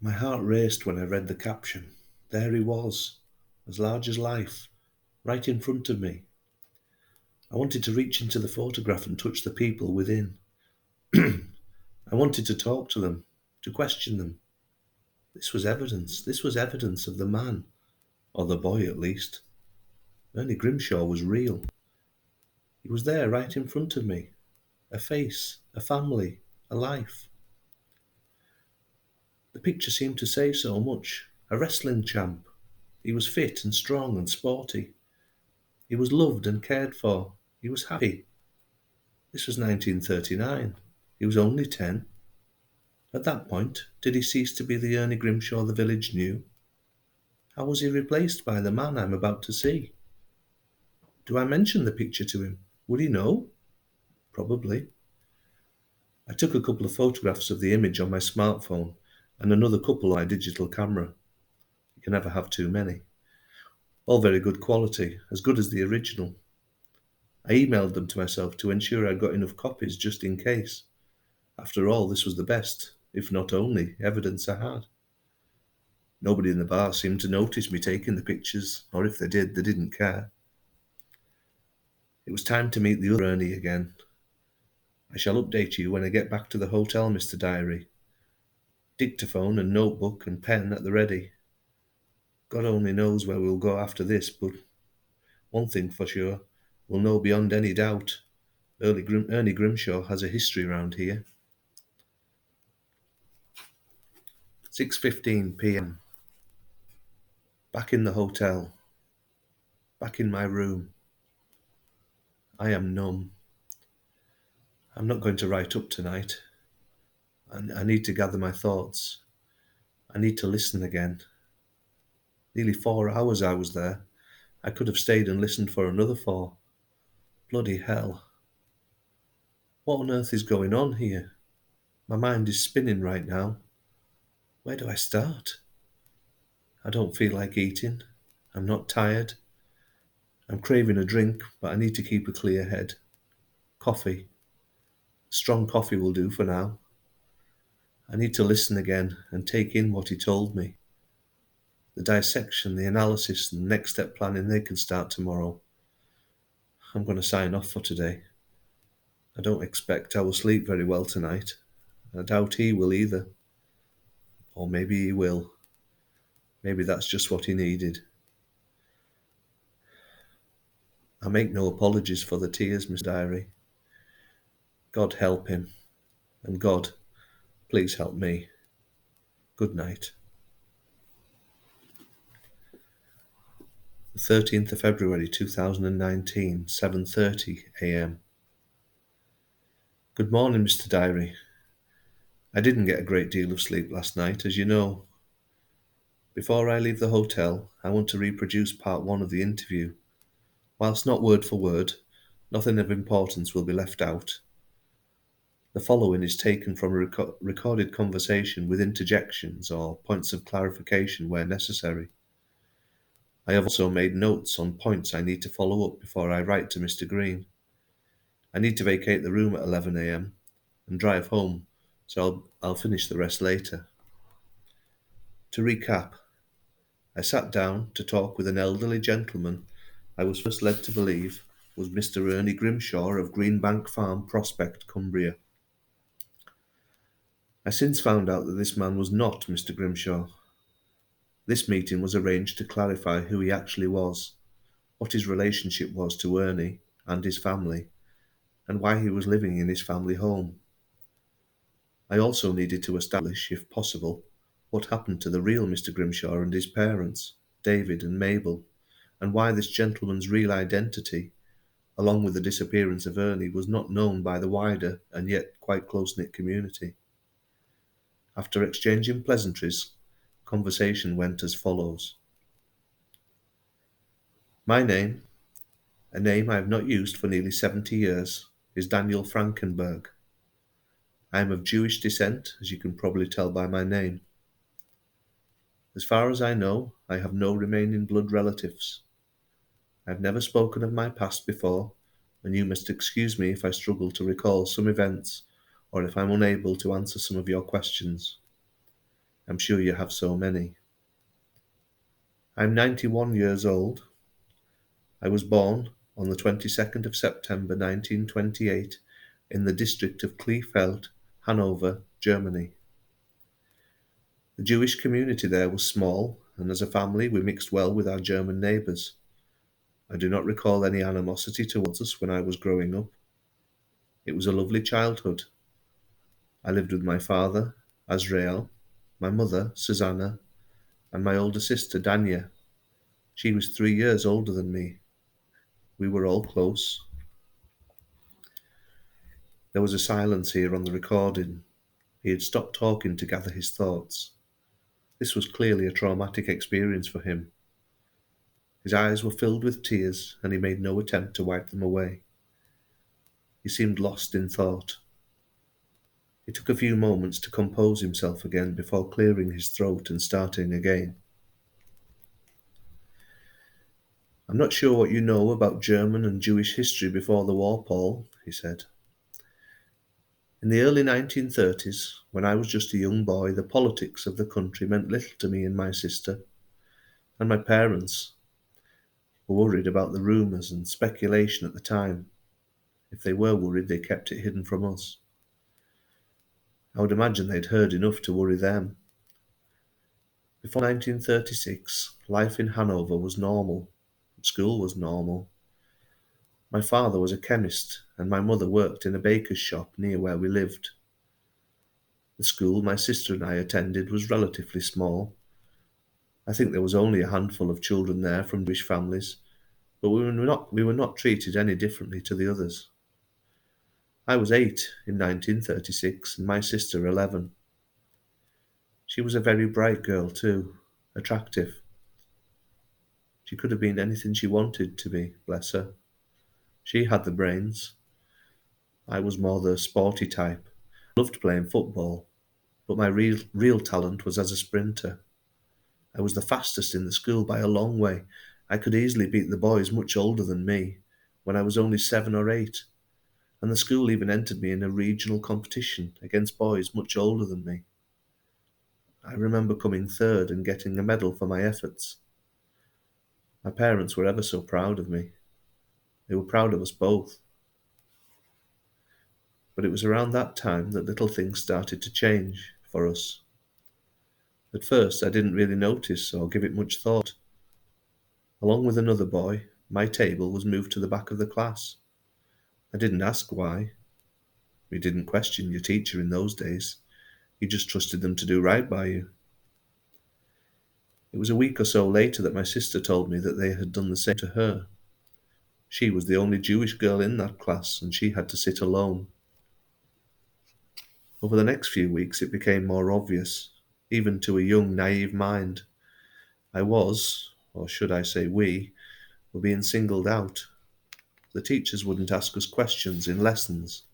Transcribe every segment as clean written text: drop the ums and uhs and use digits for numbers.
My heart raced when I read the caption. There he was, as large as life, right in front of me. I wanted to reach into the photograph and touch the people within. I wanted to talk to them, to question them. This was evidence. This was evidence of the man, or the boy at least. Ernie Grimshaw was real. He was there right in front of me. A face, a family, a life. The picture seemed to say so much. A wrestling champ. He was fit and strong and sporty. He was loved and cared for. He was happy. This was 1939. He was only 10. At that point, did he cease to be the Ernie Grimshaw the village knew? How was he replaced by the man I'm about to see? Do I mention the picture to him? Would he know? Probably. I took a couple of photographs of the image on my smartphone and another couple on my digital camera. You can never have too many. All very good quality, as good as the original. I emailed them to myself to ensure I got enough copies just in case. After all, this was the best, if not only, evidence I had. Nobody in the bar seemed to notice me taking the pictures, or if they did, they didn't care. It was time to meet the other Ernie again. I shall update you when I get back to the hotel, Mr. Diary. Dictaphone and notebook and pen at the ready. God only knows where we'll go after this, but one thing for sure, we'll know beyond any doubt. Ernie Grimshaw has a history round here. 6:15 p.m. Back in the hotel. Back in my room. I am numb. I'm not going to write up tonight. I need to gather my thoughts. I need to listen again. Nearly 4 hours I was there. I could have stayed and listened for another 4. Bloody hell. What on earth is going on here? My mind is spinning right now. Where do I start? I don't feel like eating. I'm not tired. I'm craving a drink, but I need to keep a clear head. Coffee. Strong coffee will do for now. I need to listen again and take in what he told me. The dissection, the analysis, and the next step planning, they can start tomorrow. I'm going to sign off for today. I don't expect I will sleep very well tonight. I doubt he will either. Or maybe he will. Maybe that's just what he needed. I make no apologies for the tears, Miss Diary. God help him. And God, please help me. Good night. The 13th of February 2019, 7:30 a.m. Good morning, Mr. Diary. I didn't get a great deal of sleep last night, as you know. Before I leave the hotel, I want to reproduce part 1 of the interview. Whilst not word for word, nothing of importance will be left out. The following is taken from a recorded conversation with interjections or points of clarification where necessary. I have also made notes on points I need to follow up before I write to Mr. Green. I need to vacate the room at 11 a.m. and drive home, so I'll finish the rest later. To recap, I sat down to talk with an elderly gentleman I was first led to believe was Mr. Ernie Grimshaw of Greenbank Farm, Prospect, Cumbria. I since found out that this man was not Mr. Grimshaw. This meeting was arranged to clarify who he actually was, what his relationship was to Ernie and his family, and why he was living in his family home. I also needed to establish, if possible, what happened to the real Mr. Grimshaw and his parents, David and Mabel, and why this gentleman's real identity, along with the disappearance of Ernie, was not known by the wider and yet quite close-knit community. After exchanging pleasantries, conversation went as follows. My name, a name I have not used for nearly 70 years, is Daniel Frankenberg. I am of Jewish descent, as you can probably tell by my name. As far as I know, I have no remaining blood relatives. I have never spoken of my past before, and you must excuse me if I struggle to recall some events or if I'm unable to answer some of your questions. I'm sure you have so many. I'm 91 years old. I was born on the 22nd of September 1928 in the district of Kleefeld, Hanover, Germany. The Jewish community there was small, and as a family we mixed well with our German neighbours. I do not recall any animosity towards us when I was growing up. It was a lovely childhood. I lived with my father, Azrael, my mother, Susanna, and my older sister, Danya. She was 3 years older than me. We were all close. There was a silence here on the recording. He had stopped talking to gather his thoughts. This was clearly a traumatic experience for him. His eyes were filled with tears, and he made no attempt to wipe them away. He seemed lost in thought. It took a few moments to compose himself again before clearing his throat and starting again. I'm not sure what you know about German and Jewish history before the war, Paul, he said. In the early 1930s, when I was just a young boy, the politics of the country meant little to me and my sister, and my parents were worried about the rumours and speculation at the time. If they were worried, they kept it hidden from us. I would imagine they'd heard enough to worry them. Before 1936, life in Hanover was normal. School was normal. My father was a chemist, and my mother worked in a baker's shop near where we lived. The school my sister and I attended was relatively small. I think there was only a handful of children there from Jewish families, but we were not treated any differently to the others. I was 8 in 1936 and my sister 11. She was a very bright girl too, attractive. She could have been anything she wanted to be, bless her. She had the brains. I was more the sporty type. I loved playing football, but my real talent was as a sprinter. I was the fastest in the school by a long way. I could easily beat the boys much older than me when I was only 7 or 8, and the school even entered me in a regional competition against boys much older than me. I remember coming third and getting a medal for my efforts. My parents were ever so proud of me. They were proud of us both. But it was around that time that little things started to change for us. At first, I didn't really notice or give it much thought. Along with another boy, my table was moved to the back of the class. I didn't ask why. We didn't question your teacher in those days. You just trusted them to do right by you. It was a week or so later that my sister told me that they had done the same to her. She was the only Jewish girl in that class, and she had to sit alone. Over the next few weeks, it became more obvious, even to a young, naive mind. I was, or should I say we, were being singled out. The teachers wouldn't ask us questions in lessons.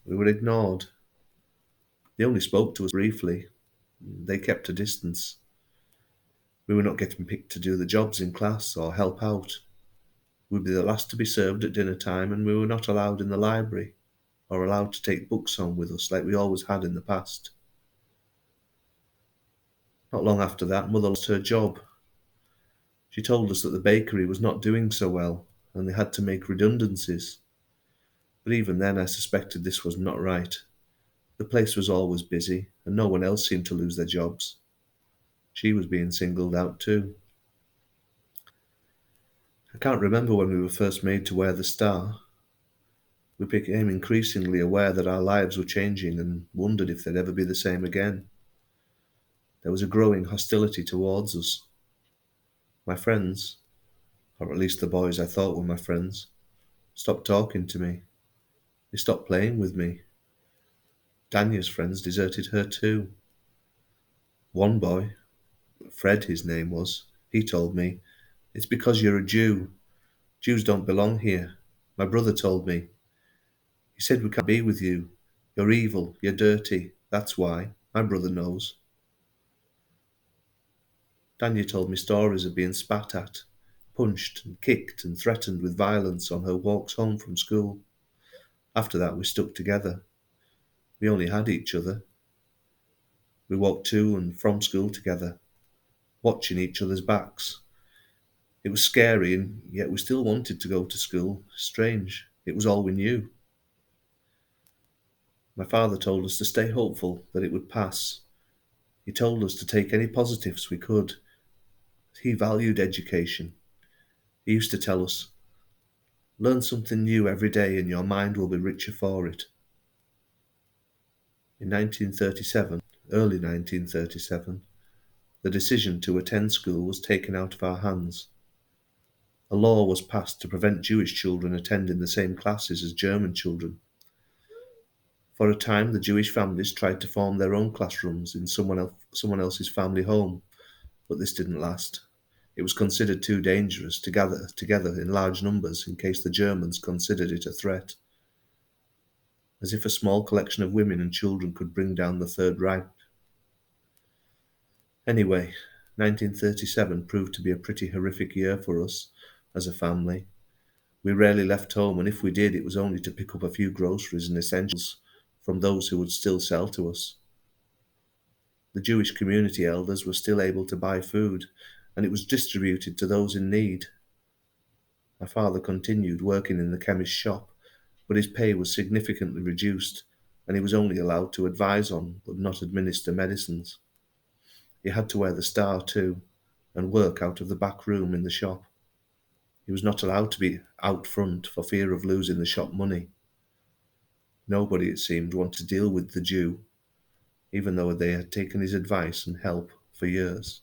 We were ignored. They only spoke to us briefly. They kept a distance. We were not getting picked to do the jobs in class or help out. We'd be the last to be served at dinner time, and we were not allowed in the library or allowed to take books home with us like we always had in the past. Not long after that, Mother lost her job. She told us that the bakery was not doing so well, and they had to make redundancies. But even then I suspected this was not right. The place was always busy, and no one else seemed to lose their jobs. She was being singled out too. I can't remember when we were first made to wear the star. We became increasingly aware that our lives were changing and wondered if they'd ever be the same again. There was a growing hostility towards us. My friends, or at least the boys I thought were my friends, stopped talking to me. They stopped playing with me. Danya's friends deserted her too. One boy, Fred his name was, he told me, "It's because you're a Jew. Jews don't belong here. My brother told me. He said we can't be with you. You're evil, you're dirty. That's why. My brother knows." Danya told me stories of being spat at, punched and kicked and threatened with violence on her walks home from school. After that we stuck together. We only had each other. We walked to and from school together, watching each other's backs. It was scary, and yet we still wanted to go to school. Strange. It was all we knew. My father told us to stay hopeful that it would pass. He told us to take any positives we could. He valued education. He used to tell us, learn something new every day and your mind will be richer for it. In 1937, early 1937, the decision to attend school was taken out of our hands. A law was passed to prevent Jewish children attending the same classes as German children. For a time, the Jewish families tried to form their own classrooms in someone else's family home, but this didn't last. It was considered too dangerous to gather together in large numbers in case the Germans considered it a threat. As if a small collection of women and children could bring down the Third Reich. Anyway, 1937 proved to be a pretty horrific year for us as a family. We rarely left home, and if we did, it was only to pick up a few groceries and essentials from those who would still sell to us. The Jewish community elders were still able to buy food, and it was distributed to those in need. My father continued working in the chemist's shop, but his pay was significantly reduced, and he was only allowed to advise on but not administer medicines. He had to wear the star too, and work out of the back room in the shop. He was not allowed to be out front for fear of losing the shop money. Nobody, it seemed, wanted to deal with the Jew, even though they had taken his advice and help for years.